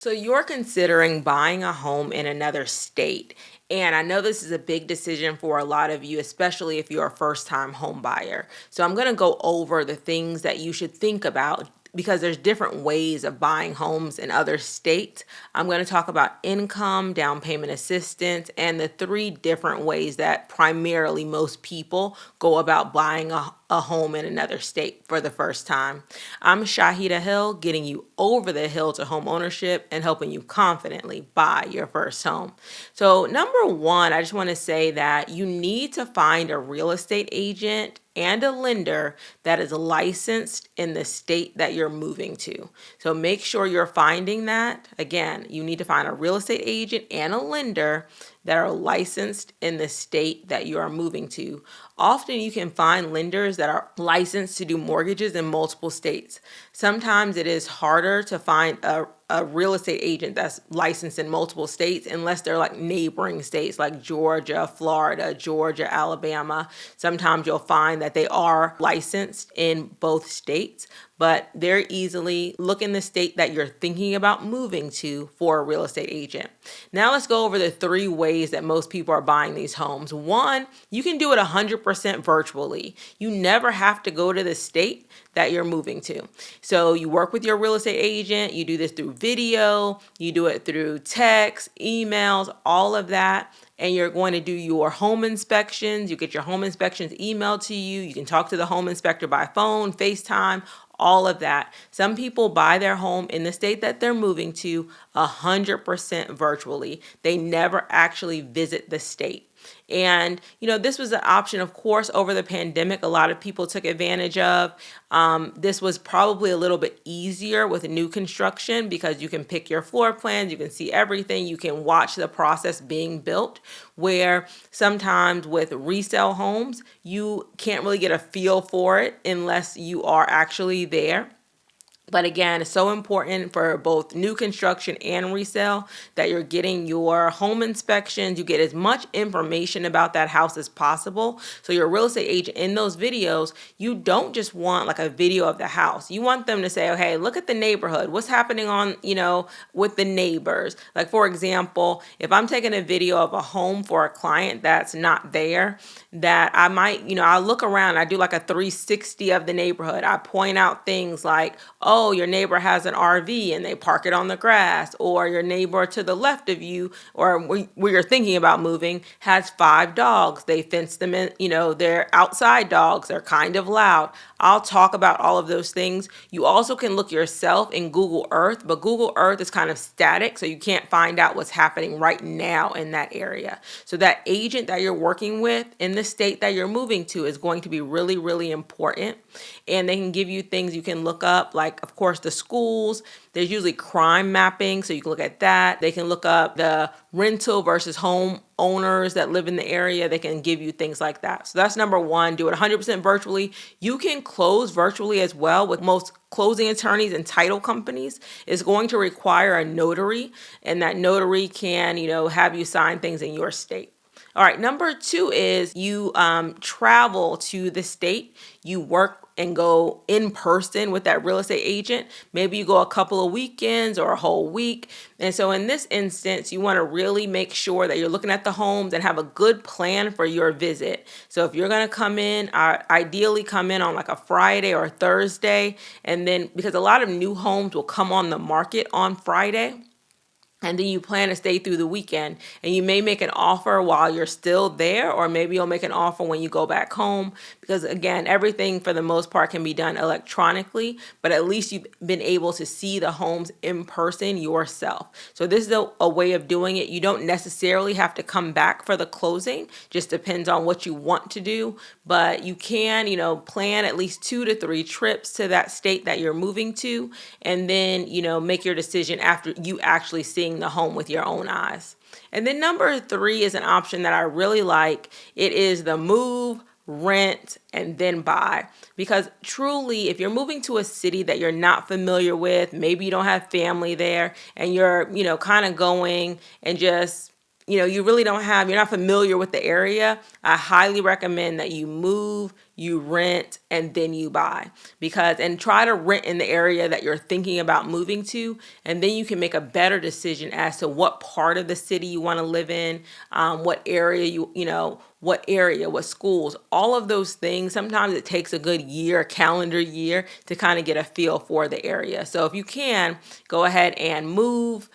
So you're considering buying a home in another state. And I know this is a big decision for a lot of you, especially if you're a first time home buyer. So I'm going to go over the things that you should think about because there's different ways of buying homes in other states. I'm going to talk about income, down payment assistance, and the three different ways that primarily most people go about buying a home in another state for the first time. I'm Shaheedah Hill, getting you over the hill to home ownership and helping you confidently buy your first home. So, number one, I just want to say that you need to find a real estate agent and a lender that is licensed in the state that you're moving to. So make sure you're finding that. Again, you need to find a real estate agent and a lender that are licensed in the state that you are moving to. Often you can find lenders that are licensed to do mortgages in multiple states. Sometimes it is harder to find a real estate agent that's licensed in multiple states unless they're like neighboring states like Georgia, Florida, Georgia, Alabama. Sometimes you'll find that they are licensed in both states, but very easily look in the state that you're thinking about moving to for a real estate agent. Now let's go over the three ways that most people are buying these homes. One, you can do it 100% virtually. You never have to go to the state that you're moving to. So you work with your real estate agent, you do this through video, you do it through text, emails, all of that. And you're going to do your home inspections. You get your home inspections emailed to you. You can talk to the home inspector by phone, FaceTime, all of that. Some people buy their home in the state that they're moving to 100% virtually. They never actually visit the state. And, this was an option, of course, over the pandemic, a lot of people took advantage of. This was probably a little bit easier with new construction because you can pick your floor plans, you can see everything, you can watch the process being built, where sometimes with resale homes, you can't really get a feel for it unless you are actually there. But again, it's so important for both new construction and resale that you're getting your home inspections. You get as much information about that house as possible. So your real estate agent in those videos, you don't just want like a video of the house. You want them to say, okay, look at the neighborhood. What's happening on, with the neighbors? Like for example, if I'm taking a video of a home for a client that's not there, that I might, I look around, I do like a 360 of the neighborhood. I point out things like, oh, your neighbor has an RV and they park it on the grass, or your neighbor to the left of you, or where you're thinking about moving, has 5 dogs. They fence them in, they're outside dogs. They're kind of loud. I'll talk about all of those things. You also can look yourself in Google Earth, but Google Earth is kind of static, so you can't find out what's happening right now in that area. So that agent that you're working with in the state that you're moving to is going to be really, really important. And they can give you things you can look up, like, of course, the schools. There's usually crime mapping, so you can look at that. They can look up the rental versus home owners that live in the area. They can give you things like that. So that's number one. Do it 100% virtually. You can close virtually as well. With most closing attorneys and title companies, it's going to require a notary, and that notary can, have you sign things in your state. All right, number two is you travel to the state, you work and go in person with that real estate agent. Maybe you go a couple of weekends or a whole week. And so in this instance, you want to really make sure that you're looking at the homes and have a good plan for your visit. So if you're going to come in, ideally come in on like a Friday or a Thursday. And then because a lot of new homes will come on the market on Friday, and then you plan to stay through the weekend, and you may make an offer while you're still there, or maybe you'll make an offer when you go back home, because again, everything for the most part can be done electronically, but at least you've been able to see the homes in person yourself. So this is a way of doing it. You don't necessarily have to come back for the closing, just depends on what you want to do, but you can, plan at least 2 to 3 trips to that state that you're moving to, and then, make your decision after you actually seeing the home with your own eyes. And then number 3 is an option that I really like. It is the move, rent, and then buy. Because truly, if you're moving to a city that you're not familiar with, maybe you don't have family there, and you're, kind of going and just, you really don't have, you're not familiar with the area, I highly recommend that you move, you rent, and then you buy. And try to rent in the area that you're thinking about moving to, and then you can make a better decision as to what part of the city you want to live in, what area what schools, all of those things. Sometimes it takes a good year, a calendar year, to kind of get a feel for the area. So if you can, go ahead and move,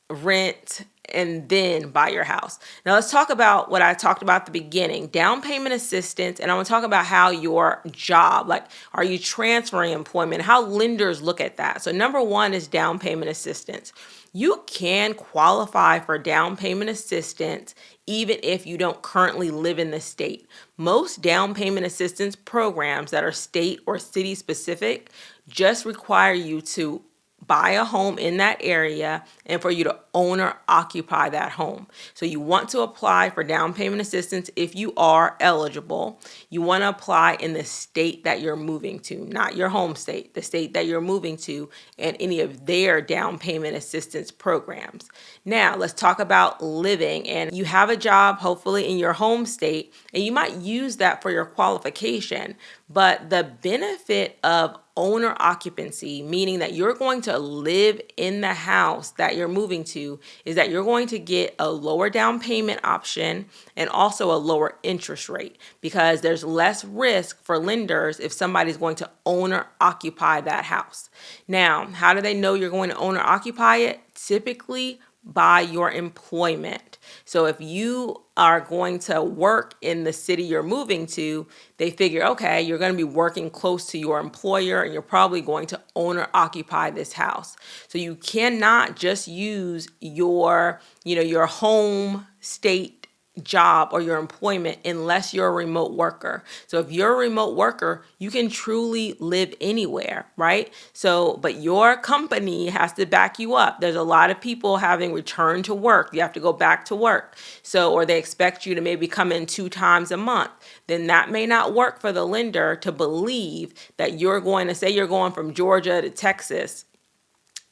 rent, and then buy your house. Now let's talk about what I talked about at the beginning, down payment assistance, and I want to talk about how your job, like, are you transferring employment, how lenders look at that. So number one is down payment assistance. You can qualify for down payment assistance even if you don't currently live in the state. Most down payment assistance programs that are state or city specific just require you to buy a home in that area and for you to own or occupy that home. So you want to apply for down payment assistance if you are eligible. You want to apply in the state that you're moving to, not your home state, the state that you're moving to, and any of their down payment assistance programs. Now, let's talk about living. And you have a job, hopefully, in your home state, and you might use that for your qualification. But the benefit of owner occupancy, meaning that you're going to live in the house that you're moving to, is that you're going to get a lower down payment option and also a lower interest rate, because there's less risk for lenders if somebody's going to owner occupy that house. Now, how do they know you're going to owner occupy it? Typically by your employment. So if you are going to work in the city you're moving to, they figure, okay, you're going to be working close to your employer and you're probably going to owner occupy this house. So you cannot just use your home state job or your employment unless you're a remote worker. So if you're a remote worker, you can truly live anywhere, right? So, but your company has to back you up. There's a lot of people having returned to work. You have to go back to work. So, or they expect you to maybe come in 2 times a month. Then that may not work for the lender to believe that you're going to say you're going from Georgia to Texas.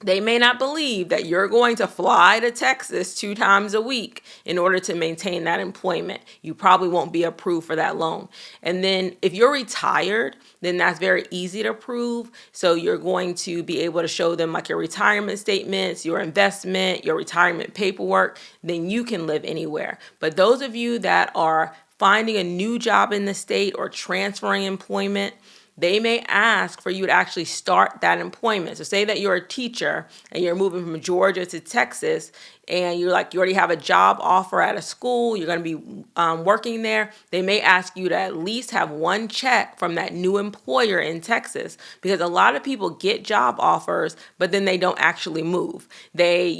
They may not believe that you're going to fly to Texas 2 times a week in order to maintain that employment. You probably won't be approved for that loan. And then if you're retired, then that's very easy to prove. So you're going to be able to show them like your retirement statements, your investment, your retirement paperwork, then you can live anywhere. But those of you that are finding a new job in the state or transferring employment, they may ask for you to actually start that employment. So say that you're a teacher and you're moving from Georgia to Texas, and you already have a job offer at a school, you're going to be working there. They may ask you to at least have 1 check from that new employer in Texas, because a lot of people get job offers, but then they don't actually move. They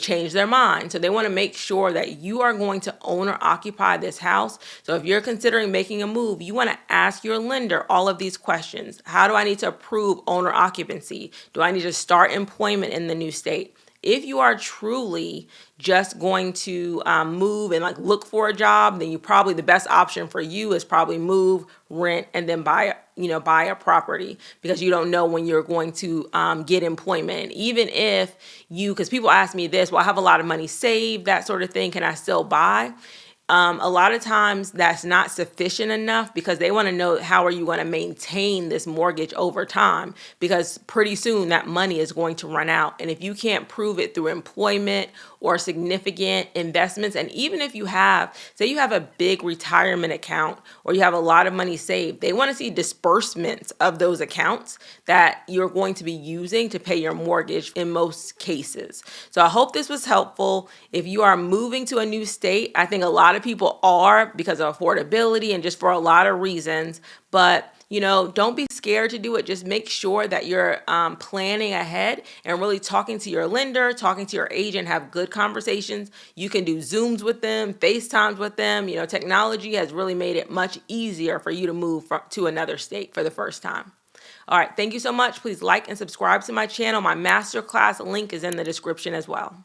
change their mind. So they want to make sure that you are going to own or occupy this house. So if you're considering making a move, you want to ask your lender all of these questions. How do I need to approve owner occupancy? Do I need to start employment in the new state? If you are truly just going to move and look for a job, then the best option for you is probably move, rent, and then buy a property, because you don't know when you're going to get employment. And even if because people ask me this, well, I have a lot of money saved, that sort of thing, can I still buy? A lot of times that's not sufficient enough, because they want to know how are you going to maintain this mortgage over time, because pretty soon that money is going to run out. And if you can't prove it through employment or significant investments, and even if you say you have a big retirement account or you have a lot of money saved, they want to see disbursements of those accounts that you're going to be using to pay your mortgage in most cases. So I hope this was helpful. If you are moving to a new state, I think a lot of people are, because of affordability and just for a lot of reasons. But don't be scared to do it. Just make sure that you're planning ahead and really talking to your lender, talking to your agent, have good conversations. You can do Zooms with them, FaceTimes with them. Technology has really made it much easier for you to move to another state for the first time. All right, thank you so much. Please like and subscribe to my channel. My masterclass link is in the description as well.